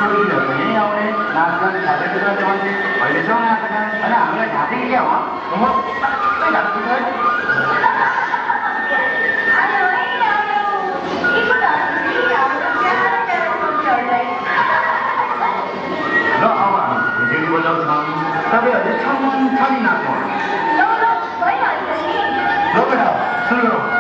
छोरीहरू यहीँ आउने नाचगान खाँदै गर्ने मान्छे अहिलेसम्म आएको छ होइन हामीलाई घाँटी के हो सबै घाँटी छ ल अब हामी भिडियो बोलाउँछौँ तपाईँहरूले छन् नाच्नु ल बेटा सुरु गरौँ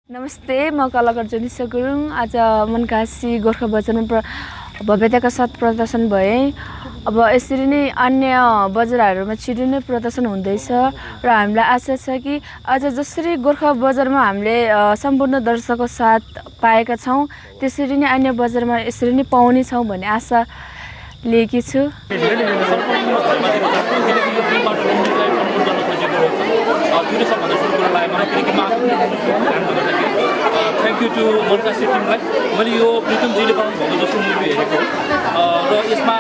नमस्ते म कलाकार जनिसा गुरुङ आज मनकासी गोर्खा बजारमा भव्यताका साथ प्रदर्शन भए अब यसरी नै अन्य बजारहरूमा छिटो नै प्रदर्शन हुँदैछ र हामीलाई आशा छ कि आज जसरी गोर्खा बजारमा हामीले सम्पूर्ण दर्शकको साथ पाएका छौँ त्यसरी नै अन्य बजारमा यसरी नै पाउने छौँ भन्ने आशा लिएकी छु थ्याङ्क यू टु मनकासी टिमलाई मैले यो प्रितमजीले बनाउनु भएको जस्तो मुभी हेरेको र यसमा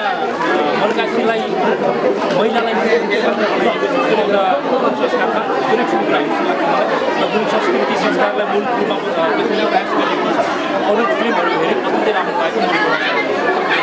मनकासीलाई महिलालाई एउटा संस्कारमा कुनै कुरा र कुनै संस्कृति संस्कारलाई मूल रूपमा प्रयास गरेको छ अरू फिल्महरू हेरेर अत्यन्तै राम्रो लागेको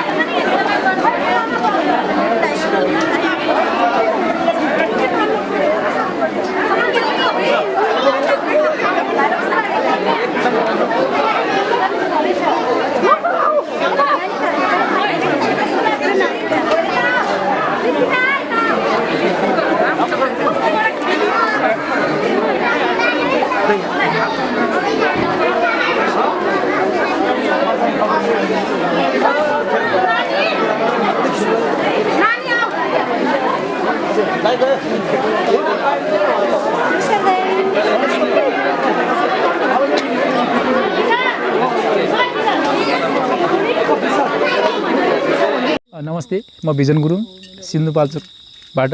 नमस्ते म भिजन गुरुङ सिन्धुपाल्चोकबाट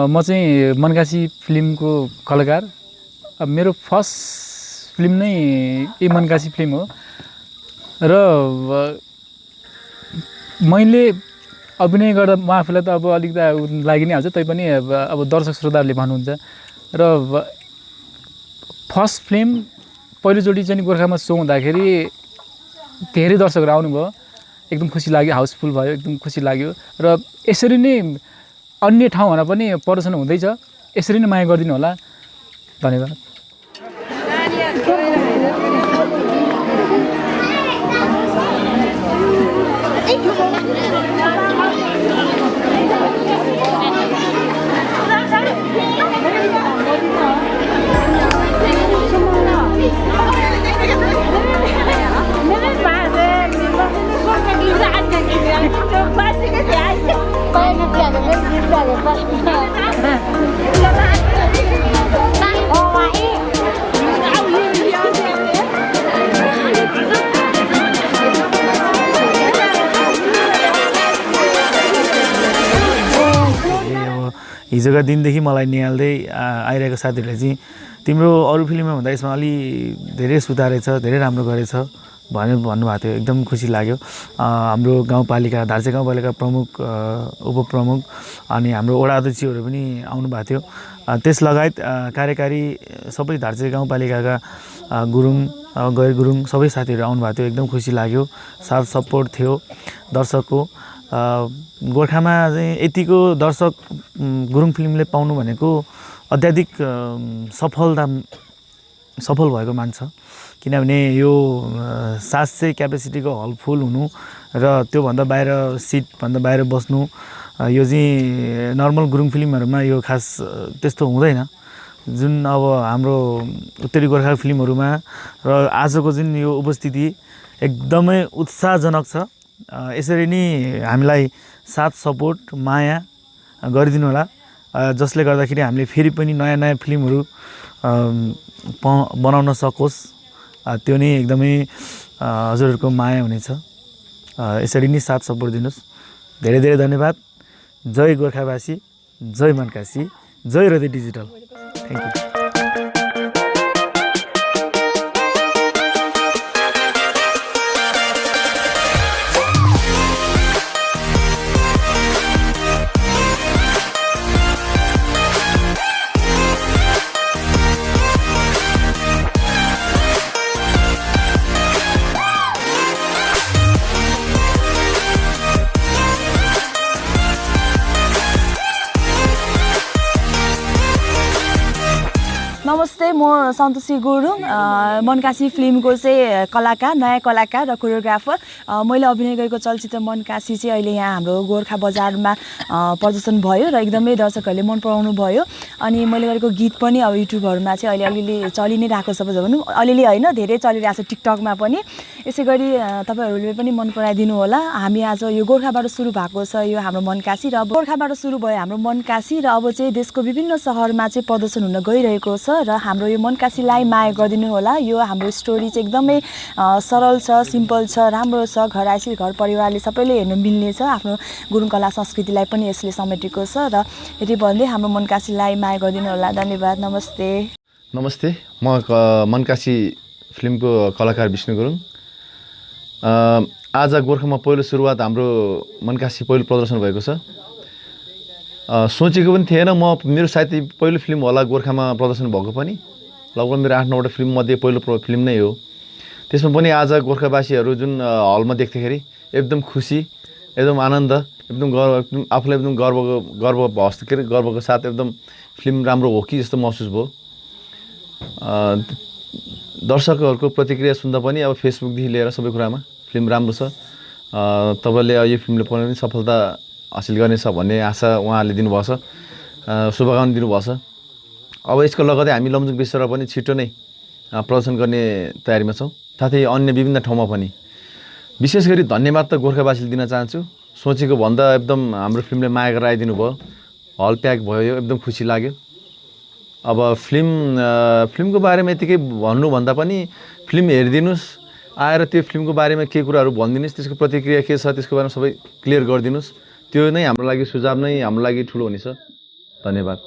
म चाहिँ मनकासी फिल्मको कलाकार मेरो फर्स्ट फिल्म नै यही मनकासी फिल्म हो र मैले अभिनय गर्दा म आफूलाई त अब अलिकति लागि नै हाल्छ तैपनि अब दर्शक श्रोताहरूले भन्नुहुन्छ र फर्स्ट फिल्म पहिलोचोटि चाहिँ गोर्खामा सो हुँदाखेरि धेरै दर्शकहरू आउनुभयो एकदम खुसी लाग्यो हाउसफुल भयो एकदम खुसी लाग्यो र यसरी नै अन्य ठाउँहरुमा पनि प्रदर्शन हुँदैछ यसरी नै माया गरिदिनु होला धन्यवाद हिजोका दिनदेखि मलाई निहाल्दै आइरहेको साथीहरूले चाहिँ तिम्रो अरू फिल्ममा भन्दा यसमा अलि धेरै सुधारेछ धेरै राम्रो गरेछ भनेर भन्नुभएको थियो एकदम खुसी लाग्यो हाम्रो गाउँपालिका धार्चे गाउँपालिका प्रमुख उपप्रमुख अनि हाम्रो वडा अध्यक्षहरू पनि आउनु भएको थियो त्यस लगायत कार्यकारी सबै धार्चे गाउँपालिकाका गुरुङ गैर गुरुङ सबै साथीहरू आउनु भएको थियो एकदम खुसी लाग्यो साथ सपोर्ट थियो दर्शकको गोर्खामा चाहिँ यतिको दर्शक गुरुङ फिल्मले पाउनु भनेको अत्याधिक सफल भएको मान्छ किनभने यो 700 क्यापेसिटीको हल फुल हुनु र त्योभन्दा बाहिर सिटभन्दा बाहिर बस्नु यो चाहिँ नर्मल गुरुङ फिल्महरूमा यो खास त्यस्तो हुँदैन जुन अब हाम्रो उत्तरी गोर्खा फिल्महरूमा र आजको जुन यो उपस्थिति एकदमै उत्साहजनक छ यसरी नै हामीलाई साथ सपोर्ट माया गरिदिनु होला जसले गर्दाखेरि हामीले फेरि पनि नयाँ नयाँ फिल्महरू बनाउन सकोस् त्यो नै एकदमै हजुरहरूको माया हुनेछ यसरी नै साथ सपोर्ट दिनुहोस् धेरै धेरै धन्यवाद जय गोर्खावासी जय मनकासी जय हृदय डिजिटल थ्याङ्क यू नमस्ते म सन्तोषी गुरुङ मनकासी फिल्मको चाहिँ कलाकार नयाँ कलाकार र कोरियोग्राफर मैले अभिनय गरेको चलचित्र मनकासी चाहिँ अहिले यहाँ हाम्रो गोर्खा बजारमा प्रदर्शन भयो र एकदमै दर्शकहरूले मन पराउनु भयो अनि मैले गरेको गीत पनि अब युट्युबहरूमा चाहिँ अहिले अलिअलि चलि नै रहेको छ भनौँ अलिअलि होइन धेरै चलिरहेको छ टिकटकमा पनि यसै गरी तपाईँहरूले पनि मन पराइदिनु होला हामी आज यो गोर्खाबाट सुरु भएको छ यो हाम्रो मनकासी र गोर्खाबाट सुरु भयो हाम्रो मनकासी र अब चाहिँ देशको विभिन्न सहरमा चाहिँ प्रदर्शन हुन गइरहेको छ र हाम्रो यो मनकासीलाई माया गरिदिनु होला यो हाम्रो स्टोरी चाहिँ एकदमै सरल छ सिम्पल छ राम्रो छ घर आएपछि घर परिवारले सबैले हेर्न मिल्ने छ आफ्नो गुरुङ कला संस्कृतिलाई पनि यसले समेटेको छ र यति भन्दै हाम्रो मनकासीलाई माया गरिदिनु होला धन्यवाद नमस्ते नमस्ते म मनकासी फिल्मको कलाकार विष्णु गुरुङ आज गोर्खामा पहिलो सुरुवात हाम्रो मनकासी पहिलो प्रदर्शन भएको छ सोचेको पनि थिएन म मेरो सायद पहिलो फिल्म होला गोर्खामा प्रदर्शन भएको पनि लगभग मेरो 8-9वटा फिल्म मध्ये पहिलो फिल्म नै हो त्यसमा पनि आज गोर्खावासीहरू जुन हलमा देख्दाखेरि एकदम खुसी एकदम आनन्द एकदम गर्व एकदम आफूलाई एकदम गर्वको साथ एकदम फिल्म राम्रो हो कि जस्तो महसुस भयो दर्शकहरूको प्रतिक्रिया सुन्दा पनि अब फेसबुकदेखि लिएर सबै कुरामा फिल्म राम्रो छ तपाईले यो फिल्मले पनि सफलता हासिल गर्नेछ भन्ने आशा उहाँहरूले दिनुभएको छ शुभकामना दिनुभएको छ अब यसको लगतै हामी लमजुङ विश्वमा पनि छिटो नै प्रदर्शन गर्ने तयारीमा छौँ साथै अन्य विभिन्न ठाउँमा पनि विशेष गरी धन्यवाद त गोर्खावासीले दिन चाहन्छु सोचेको भन्दा एकदम हाम्रो फिल्मले माया गरेर आइदिनु भयो हल प्याक भयो एकदम खुसी लाग्यो अब फिल्मको बारेमा यतिकै भन्नुभन्दा पनि फिल्म हेरिदिनुस् आएर त्यो फिल्मको बारेमा के कुराहरू भनिदिनुस् त्यसको प्रतिक्रिया के छ त्यसको बारेमा सबै क्लियर गरिदिनुस् त्यो नै हाम्रो लागि सुझाव नै हाम्रो लागि ठुलो हुनेछ धन्यवाद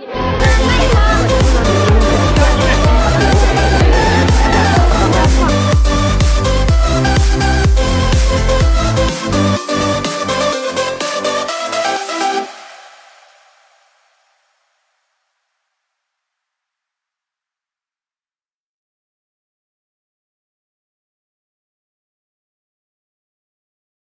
Ini